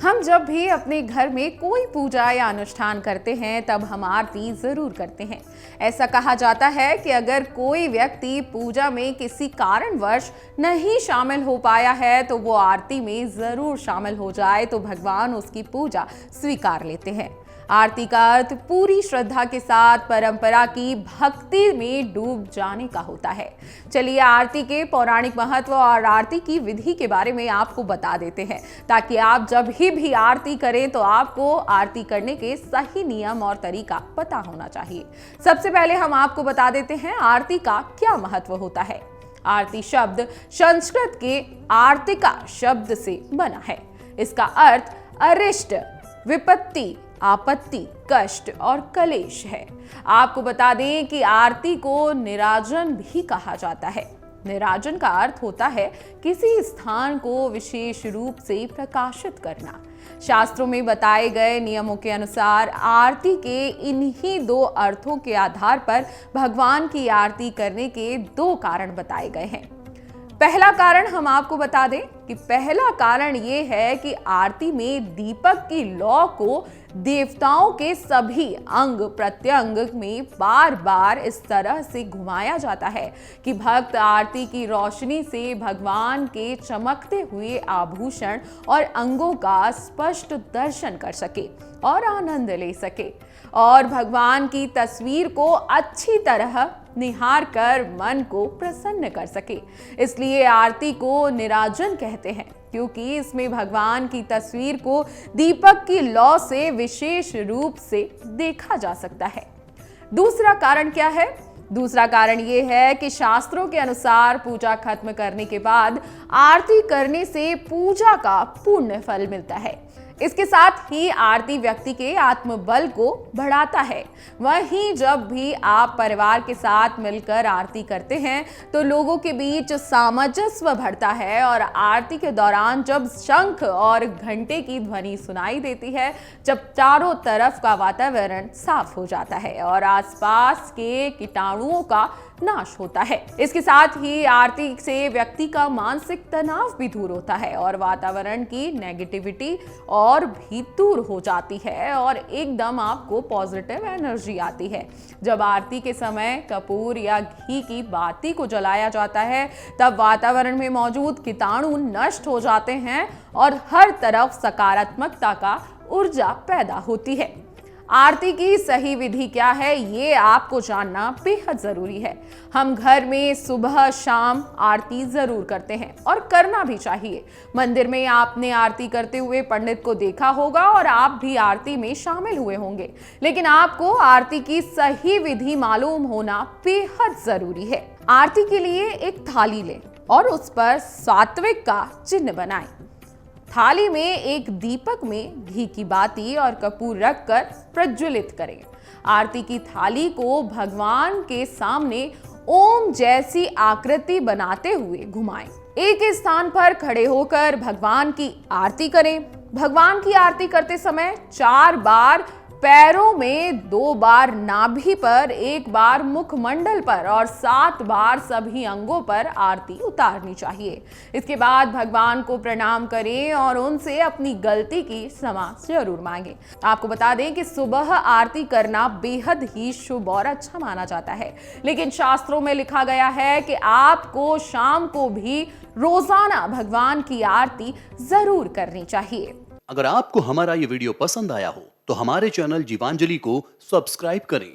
हम जब भी अपने घर में कोई पूजा या अनुष्ठान करते हैं तब हम आरती जरूर करते हैं। ऐसा कहा जाता है कि अगर कोई व्यक्ति पूजा में किसी कारणवश नहीं शामिल हो पाया है तो वो आरती में जरूर शामिल हो जाए तो भगवान उसकी पूजा स्वीकार लेते हैं। आरती का अर्थ पूरी श्रद्धा के साथ परंपरा की भक्ति में डूब जाने का होता है। चलिए आरती के पौराणिक महत्व और आरती की विधि के बारे में आपको बता देते हैं ताकि आप जब भी आरती करें तो आपको आरती करने के सही नियम और तरीका पता होना चाहिए। सबसे पहले हम आपको बता देते हैं आरती का क्या महत्व होता है। आरती शब्द संस्कृत के आर्तिका शब्द से बना है। इसका अर्थ अरिष्ट, विपत्ति, आपत्ति, कष्ट और कलेश है। आपको बता दें कि आरती को निराजन भी कहा जाता है। निराजन का अर्थ होता है किसी स्थान को विशेष रूप से प्रकाशित करना। शास्त्रों में बताए गए नियमों के अनुसार आरती के इन्हीं दो अर्थों के आधार पर भगवान की आरती करने के दो कारण बताए गए हैं। पहला कारण हम आपको बता दें कि पहला कारण ये है कि आरती में दीपक की लौ को देवताओं के सभी अंग प्रत्यंग में बार बार इस तरह से घुमाया जाता है कि भक्त आरती की रोशनी से भगवान के चमकते हुए आभूषण और अंगों का स्पष्ट दर्शन कर सके और आनंद ले सके और भगवान की तस्वीर को अच्छी तरह निहार कर मन को प्रसन्न कर सके। इसलिए आरती को निराजन कहते हैं क्योंकि इसमें भगवान की तस्वीर को दीपक की लौ से विशेष रूप से देखा जा सकता है। दूसरा कारण क्या है? दूसरा कारण यह है कि शास्त्रों के अनुसार पूजा खत्म करने के बाद आरती करने से पूजा का पुण्य फल मिलता है। इसके साथ ही आरती व्यक्ति के आत्मबल को बढ़ाता है। वहीं जब भी आप परिवार के साथ मिलकर आरती करते हैं तो लोगों के बीच सामंजस्य बढ़ता है और आरती के दौरान जब शंख और घंटे की ध्वनि सुनाई देती है, जब चारों तरफ का वातावरण साफ हो जाता है और आसपास के कीटाणुओं का नाश होता है। इसके साथ ही आरती से व्यक्ति का मानसिक तनाव भी दूर होता है और वातावरण की नेगेटिविटी और भी दूर हो जाती है और एकदम आपको पॉजिटिव एनर्जी आती है। जब आरती के समय कपूर या घी की बाती को जलाया जाता है तब वातावरण में मौजूद कीटाणु नष्ट हो जाते हैं और हर तरफ सकारात्मकता का ऊर्जा पैदा होती है। आरती की सही विधि क्या है ये आपको जानना बेहद जरूरी है। हम घर में सुबह शाम आरती जरूर करते हैं और करना भी चाहिए। मंदिर में आपने आरती करते हुए पंडित को देखा होगा और आप भी आरती में शामिल हुए होंगे, लेकिन आपको आरती की सही विधि मालूम होना बेहद जरूरी है। आरती के लिए एक थाली लें और उस पर सात्विक का चिन्ह बनाएं। थाली में एक दीपक में घी की बाती और कपूर रखकर प्रज्वलित करें। आरती की थाली को भगवान के सामने ओम जैसी आकृति बनाते हुए घुमाएं। एक स्थान पर खड़े होकर भगवान की आरती करें। भगवान की आरती करते समय 4 बार पैरों में, 2 बार नाभि पर, 1 बार मुखमंडल पर और 7 बार सभी अंगों पर आरती उतारनी चाहिए। इसके बाद भगवान को प्रणाम करें और उनसे अपनी गलती की क्षमा जरूर मांगें। आपको बता दें कि सुबह आरती करना बेहद ही शुभ और अच्छा माना जाता है, लेकिन शास्त्रों में लिखा गया है कि आपको शाम को भी रोजाना भगवान की आरती जरूर करनी चाहिए। अगर आपको हमारा ये वीडियो पसंद आया हो तो हमारे चैनल जीवांजलि को सब्सक्राइब करें